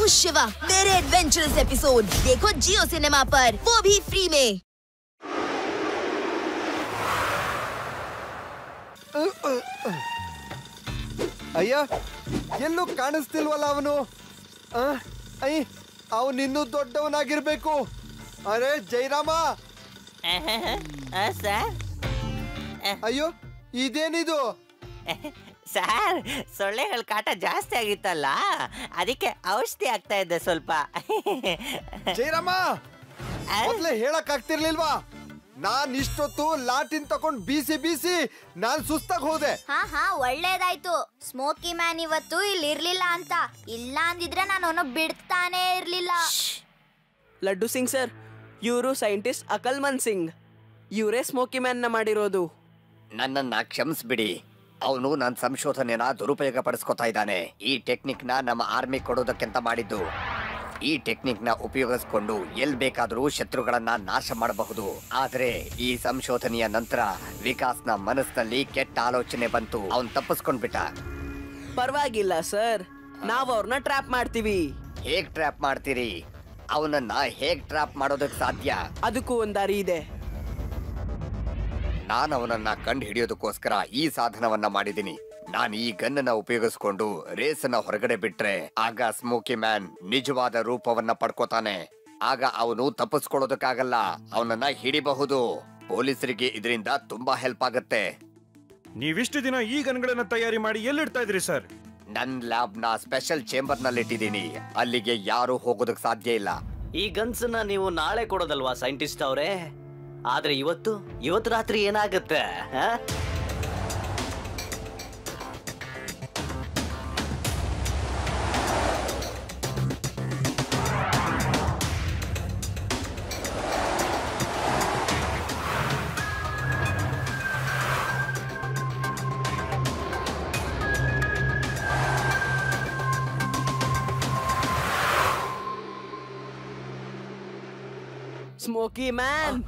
हूँ शिवा, मेरे adventurous episode देखो जियो सिनेमा पर, वो भी फ्री में। ಅಯ್ಯ ಎಲ್ಲೂ ಕಾಣಿಸ್ತಿಲ್ವಲ್ಲ ಅವನು. ಅವನಿನ್ನೂ ದೊಡ್ಡವನಾಗಿರ್ಬೇಕು. ಅರೆ ಜೈರಾಮ, ಸರ್. ಅಯ್ಯೋ ಇದೇನಿದು? ಸರ್, ಸೊಳ್ಳೆಗಳ ಕಾಟ ಜಾಸ್ತಿ ಆಗಿತ್ತಲ್ಲ, ಅದಕ್ಕೆ ಔಷಧಿ ಆಗ್ತಾ ಇದ್ದೆ ಸ್ವಲ್ಪ. ಜೈರಾಮ, ಮೊದ್ಲೇ ಹೇಳಕ್ ಆಗ್ತಿರ್ಲಿಲ್ವಾ? ನಾನ್ ಇಷ್ಟೊತ್ತು ಲಾಟಿನ್ ತಕೊಂಡ್ ಬೀಸಿ ನಾನ್ ಸುಸ್ತಾಗ್ ಹೋದೆ. ಹಾ ಒಳ್ಳೇದಾಯ್ತು. ಸ್ಮೋಕಿ ಮ್ಯಾನ್ ಇವತ್ತು ಇಲ್ಲಿ ಇರ್ಲಿಲ್ಲ ಅಂತ. ಇಲ್ಲ ಅಂದಿದ್ರೆ ನಾನು ಅವನು ಬಿಡ್ತಾನೆ ಇರ್ಲಿಲ್ಲ. ಲಡ್ಡು ಸಿಂಗ್ ಸರ್, ಇವರು ಸೈಂಟಿಸ್ಟ್ ಅಕಲ್ಮನ್ ಸಿಂಗ್. ಇವರೇ ಸ್ಮೋಕಿ ಮ್ಯಾನ್ ನ ಮಾಡಿರೋದು. ನನ್ನನ್ನ ಕ್ಷಮಿಸ್ಬಿಡಿ, ಅವನು ನನ್ನ ಸಂಶೋಧನೆನ ದುರುಪಯೋಗ ಪಡಿಸ್ಕೊತಾ ಇದ್ದಾನೆ. ಈ ಟೆಕ್ನಿಕ್ ನ ನಮ್ಮ ಆರ್ಮಿ ಕೊಡೋದಕ್ಕಿಂತ ಮಾಡಿದ್ದು. ಈ ಟೆಕ್ನಿಕ್ ನ ಉಪಯೋಗಿಸ್ಕೊಂಡು ಎಲ್ ಬೇಕಾದ್ರೂ ಶತ್ರುಗಳನ್ನ ನಾಶ ಮಾಡಬಹುದು. ಆದ್ರೆ ಈ ಸಂಶೋಧನೆಯ ನಂತರ ವಿಕಾಸ್ನ ಮನಸ್ಸಿನಲ್ಲಿ ಕೆಟ್ಟ ಆಲೋಚನೆ ಬಂತು. ಅವನ್ ತಪ್ಪಿಸ್ಕೊಂಡ್ಬಿಟ್ಟ. ಪರವಾಗಿಲ್ಲ ಸರ್, ನಾವು ಅವ್ರನ್ನ ಟ್ರ್ಯಾಪ್ ಮಾಡ್ತೀವಿ. ಹೇಗ್ ಟ್ರ್ಯಾಪ್ ಮಾಡ್ತೀರಿ? ಅವನನ್ನ ಹೇಗ್ ಟ್ರ್ಯಾಪ್ ಮಾಡೋದಕ್ ಸಾಧ್ಯ? ಅದಕ್ಕೂ ಒಂದ್ ದಾರಿ ಇದೆ. ನಾನು ಅವನನ್ನ ಕಂಡು ಹಿಡಿಯೋದಕ್ಕೋಸ್ಕರ ಈ ಸಾಧನವನ್ನ ಮಾಡಿದ್ದೀನಿ. ನಾನು ಈ ಗನ್ನನ್ನ ಉಪಯೋಗಿಸ್ಕೊಂಡು ರೇಸನ್ನ ಹೊರಗಡೆ ಬಿಟ್ರೆ ಆಗ ಸ್ಮೋಕಿ ಮ್ಯಾನ್ ನಿಜವಾದ ರೂಪವನ್ನ ಪಡ್ಕೋತಾನೆ. ಆಗ ಅವನು ತಪ್ಪಿಸ್ಕೊಳ್ಳೋದಕ್ಕಾಗಲ್ಲ, ಅವನನ್ನ ಹಿಡಿಬಹುದು. ಪೊಲೀಸರಿಗೆ ಇದರಿಂದ ತುಂಬಾ ಹೆಲ್ಪ್ ಆಗತ್ತೆ. ನೀವಿಷ್ಟು ದಿನ ಈ ಗನ್ಗಳನ್ನ ತಯಾರಿ ಮಾಡಿ ಎಲ್ಲಿಡ್ತಾ ಇದ್ರಿ ಸರ್? ನನ್ ಲ್ಯಾಬ್ ನ ಸ್ಪೆಷಲ್ ಚೇಂಬರ್ ನಲ್ಲಿ ಇಟ್ಟಿದ್ದೀನಿ. ಅಲ್ಲಿಗೆ ಯಾರು ಹೋಗೋದಕ್ ಸಾಧ್ಯ ಇಲ್ಲ. ಈ ಗನ್ಸ್ನ ನೀವು ನಾಳೆ ಕೊಡೋದಲ್ವಾ ಸೈಂಟಿಸ್ಟ್ ಅವರೇ? ಆದ್ರೆ ಇವತ್ತು ರಾತ್ರಿ ಏನಾಗುತ್ತೆ? ಸ್ಮೋಕಿ ಮ್ಯಾನ್,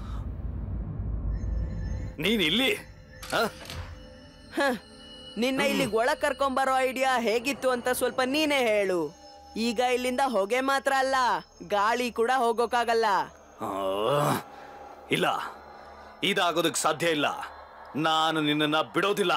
ನೀನ್ ಇಲ್ಲಿ? ನಿನ್ನ ಇಲ್ಲಿಗೆ ಒಳಗ್ ಕರ್ಕೊಂಬರೋ ಐಡಿಯಾ ಹೇಗಿತ್ತು ಅಂತ ಸ್ವಲ್ಪ ನೀನೇ ಹೇಳು. ಈಗ ಇಲ್ಲಿಂದ ಹೊಗೆ ಮಾತ್ರ ಅಲ್ಲ, ಗಾಳಿ ಕೂಡ ಹೋಗೋಕ್ಕಾಗಲ್ಲ. ಇಲ್ಲ, ಇದಾಗೋದಕ್ ಸಾಧ್ಯ ಇಲ್ಲ. ನಾನು ನಿನ್ನನ್ನ ಬಿಡೋದಿಲ್ಲ.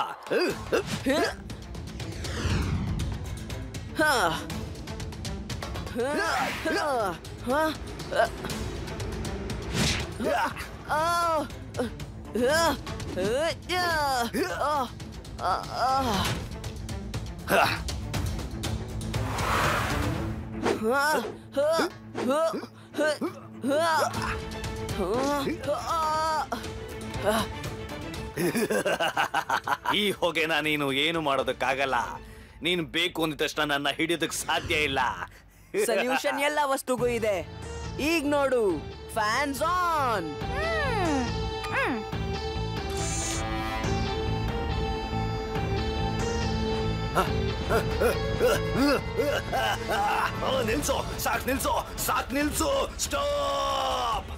ಈ ಹೊಗೆನ ನೀನು ಏನು ಮಾಡೋದಕ್ಕಾಗಲ್ಲ. ನೀನು ಬೇಕು ಅಂದ ತಕ್ಷಣ ನನ್ನ ಹಿಡಿಯೋದಕ್ ಸಾಧ್ಯ ಇಲ್ಲ. ಸೊಲ್ಯೂಷನ್ ಎಲ್ಲ ವಸ್ತುಗೂ ಇದೆ. ಈಗ ನೋಡು, ಫ್ಯಾನ್ಸ್ ಆನ್. ನಿಲ್ಸು, ಸಾಕ್ ನಿಲ್ಸು, ಸಾಕ್ ನಿಲ್ಸು. Stop,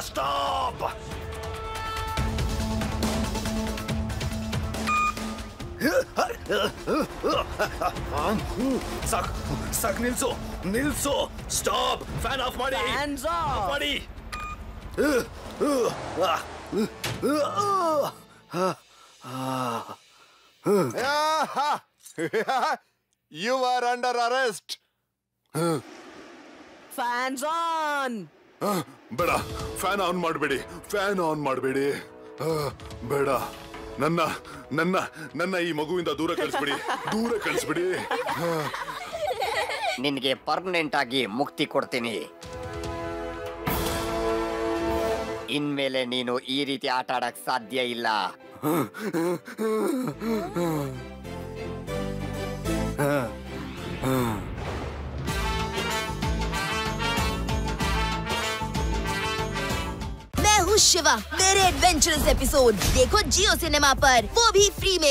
stop. ಸಾಕ್, ಸಾಕ್ ನಿಲ್ಸು, ನಿಲ್ಸು. ಸ್ಟಾಪ್. ಫ್ಯಾನ್ ಆಫ್ ಮಾಡಿ, ಫ್ಯಾನ್ಸ್ ಆಫ್ ಮಾಡಿ. You are under arrest. Fans on. ಬೇಡ, ಫ್ಯಾನ್ ಆನ್ ಮಾಡಬೇಡಿ, ಫ್ಯಾನ್ ಆನ್ ಮಾಡಬೇಡಿ. ಬೇಡ, ನನ್ನ ನನ್ನ ನನ್ನ ಈ ಮಗುವಿಂದ ದೂರ ಕಳಿಸ್ಬಿಡಿ, ದೂರ ಕಳಿಸ್ಬಿಡಿ. ನಿನ್ಗೆ ಪರ್ಮನೆಂಟ್ ಆಗಿ ಮುಕ್ತಿ ಕೊಡ್ತೀನಿ. ಇನ್ಮೇಲೆ ನೀನು ಈ ರೀತಿ ಆಟ ಆಡಕ್ ಸಾಧ್ಯ ಇಲ್ಲ. मैं हूँ शिवा, मेरे एडवेंचरस एपिसोड देखो जियो सिनेमा पर, वो भी फ्री में।